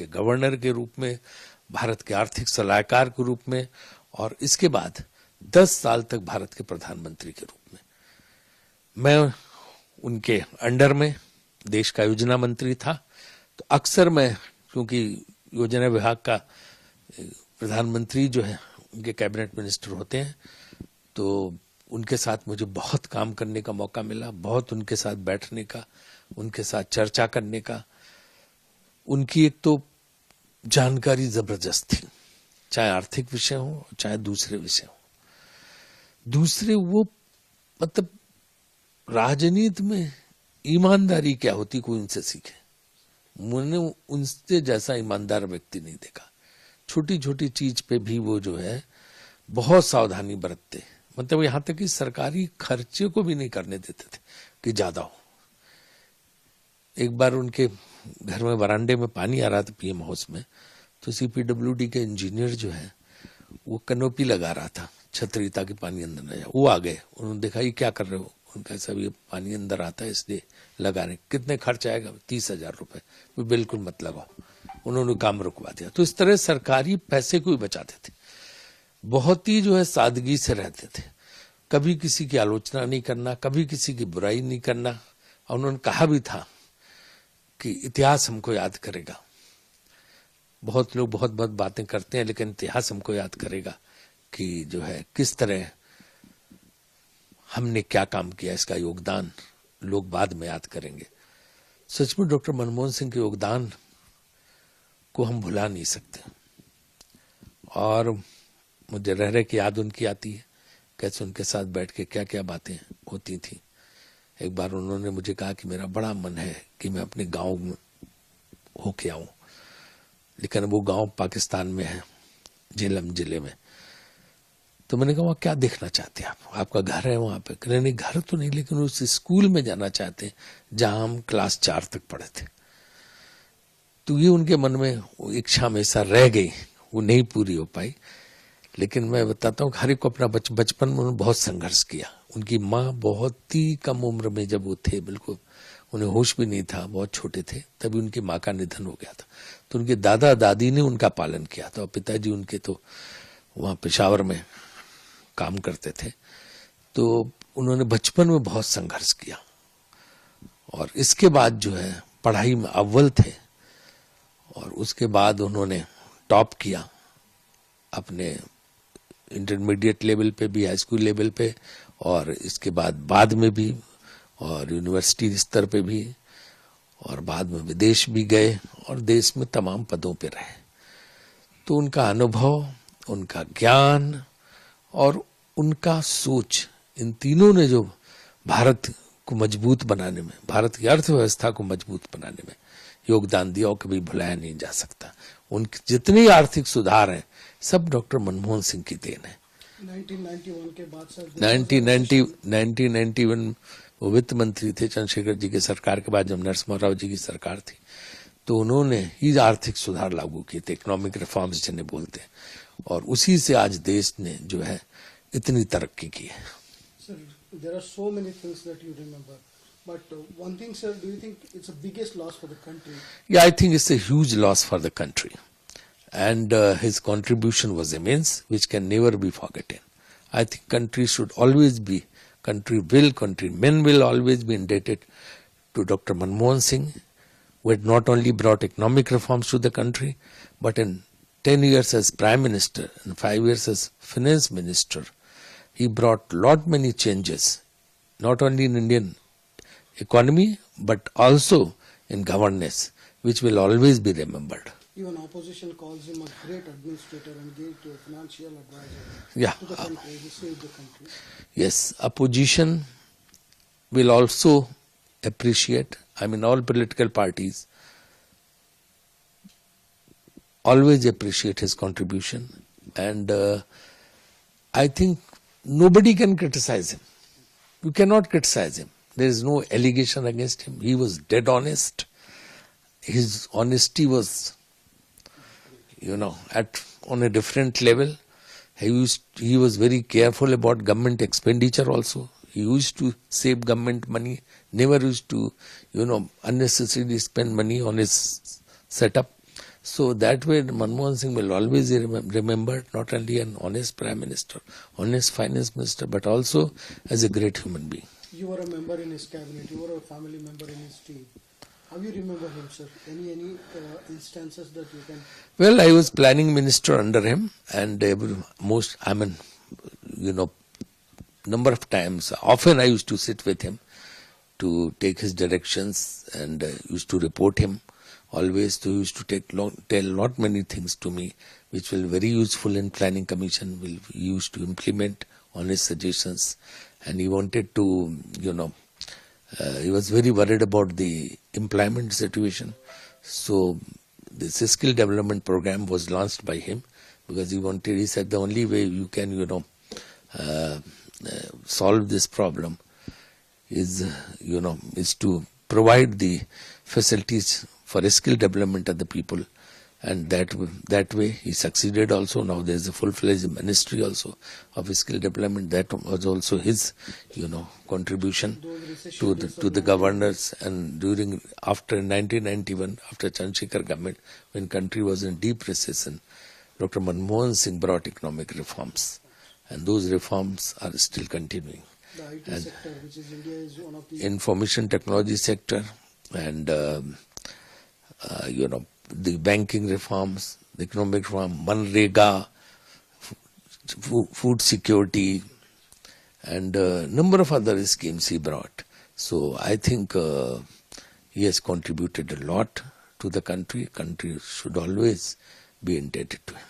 के गवर्नर के रूप में, भारत के आर्थिक सलाहकार के रूप में, और इसके बाद 10 साल तक भारत के प्रधानमंत्री के रूप में मैं उनके अंडर में देश का योजना मंत्री था। तो अक्सर मैं, क्योंकि योजना विभाग का प्रधानमंत्री जो है उनके कैबिनेट मिनिस्टर होते हैं, तो उनके साथ मुझे बहुत काम करने का मौका मिला, बहुत उनके साथ बैठने का, उनके साथ चर्चा करने का। उनकी एक तो जानकारी जबरदस्त थी, चाहे आर्थिक विषय हो चाहे दूसरे विषय हो। दूसरे वो मतलब राजनीति में ईमानदारी क्या होती कोई उनसे सीखे। मैंने उनसे जैसा ईमानदार व्यक्ति नहीं देखा। छोटी छोटी चीज पे भी वो जो है बहुत सावधानी बरतते, मतलब यहां तक कि सरकारी खर्चे को भी नहीं करने देते थे कि ज्यादा हो। एक बार उनके घर में वरांडे में पानी आ रहा था पीएम हाउस में, तो सीपीडब्ल्यूडी के इंजीनियर जो है वो कनोपी लगा रहा था, छतरी, ताकि पानी अंदर न जाए। वो आ गए, उन्होंने देखा ये क्या कर रहे हो, उनका सब ये पानी अंदर आता है इसलिए लगा रहे। कितने खर्च आएगा? 30,000 रुपए। वो बिल्कुल मत लगाओ, उन्होंने काम रुकवा दिया। तो इस तरह सरकारी पैसे को ही बचाते थे, बहुत ही जो है सादगी से रहते थे, कभी किसी की आलोचना नहीं करना, कभी किसी की बुराई नहीं करना। और उन्होंने कहा भी था कि इतिहास हमको याद करेगा। बहुत लोग बहुत बहुत बातें करते हैं, लेकिन इतिहास हमको याद करेगा कि जो है किस तरह हमने क्या काम किया, इसका योगदान लोग बाद में याद करेंगे। सच में डॉक्टर मनमोहन सिंह के योगदान को हम भुला नहीं सकते। और मुझे रह रह की याद उनकी आती है, कैसे उनके साथ बैठ के क्या क्या बातें होती थी। एक बार उन्होंने मुझे कहा कि मेरा बड़ा मन है कि मैं अपने गांव में होके आऊं, लेकिन वो गांव पाकिस्तान में है, झेलम जिले में। तो मैंने कहा वहां क्या देखना चाहते हैं आप? आपका घर है वहां पे? कहने नहीं, घर तो नहीं, लेकिन उस स्कूल में जाना चाहते हैं जहां हम क्लास 4 तक पढ़े थे। तो ये उनके मन में इच्छा हमेशा रह गई, वो नहीं पूरी हो पाई। लेकिन मैं बताता हूँ, हर एक को अपना बचपन में उन्होंने बहुत संघर्ष किया। उनकी माँ बहुत ही कम उम्र में, जब वो थे बिल्कुल उन्हें होश भी नहीं था, बहुत छोटे थे, तभी उनकी माँ का निधन हो गया था। तो उनके दादा दादी ने उनका पालन किया था, और पिताजी उनके तो वहां पेशावर में काम करते थे। तो उन्होंने बचपन में बहुत संघर्ष किया, और इसके बाद जो है पढ़ाई में अव्वल थे, और उसके बाद उन्होंने टॉप किया अपने इंटरमीडिएट लेवल पे भी, हाई स्कूल लेवल पे, और इसके बाद में भी, और यूनिवर्सिटी स्तर पे भी, और बाद में विदेश भी गए, और देश में तमाम पदों पे रहे। तो उनका अनुभव, उनका ज्ञान और उनका सोच, इन तीनों ने जो भारत को मजबूत बनाने में, भारत की अर्थव्यवस्था को मजबूत बनाने में योगदान दिया, और कभी भुलाया नहीं जा सकता। उनके जितने आर्थिक सुधार हैं सब डॉक्टर मनमोहन सिंह की देन है। 1991 के बाद 1991 वो वित्त मंत्री थे चंद्रशेखर जी की सरकार के बाद, जब नरसिम्हा राव जी की सरकार थी, तो उन्होंने ही आर्थिक सुधार लागू किए थे, इकोनॉमिक रिफॉर्म्स जिन्हें बोलते हैं, और उसी से आज देश ने जो है इतनी तरक्की की है। Sir, there are so many things that you remember, but one thing, sir, do you think it's the biggest loss for the country? Yeah, I think it's a huge loss for the country, and his contribution was immense, which can never be forgotten. I think men will always be indebted to Dr. Manmohan Singh, who had not only brought economic reforms to the country, but in 10 years as Prime Minister and 5 years as Finance Minister, he brought many changes, not only in Indian economy, but also in governance, which will always be remembered. Even opposition calls him a great administrator and gave to a financial advisor to the country. He saved the country. Yes, opposition will also appreciate, all political parties always appreciate his contribution, and I think nobody can criticize him. You cannot criticize him. There is no allegation against him. He was dead honest. His honesty was, on a different level. He was very careful about government expenditure also. He used to save government money, never used to, unnecessarily spend money on his setup. So that way, Manmohan Singh will always be remembered not only an honest Prime Minister, honest Finance Minister, but also as a great human being. You were a member in his cabinet. You were a family member in his team. How you remember him, sir? Any instances that you can? Well, I was planning minister under him, and number of times, often I used to sit with him to take his directions, and used to report him. Always he used to tell not many things to me, which were very useful in planning commission. We used to implement on his suggestions, and he wanted to, he was very worried about the employment situation. So this skill development program was launched by him, because he said the only way you can, solve this problem is to provide the facilities for skill development of the people, and that way he succeeded also. Now there is a full-fledged ministry also of skill development. That was also his, contribution to the governors. And after 1991, after Chandrasekhar government, when country was in deep recession, Dr. Manmohan Singh brought economic reforms, and those reforms are still continuing. The IT sector, which is India, is one of the information technology sector, and the banking reforms, the economic reform, Manrega, food security, and a number of other schemes he brought. So I think he has contributed a lot to the country. Country should always be indebted to him.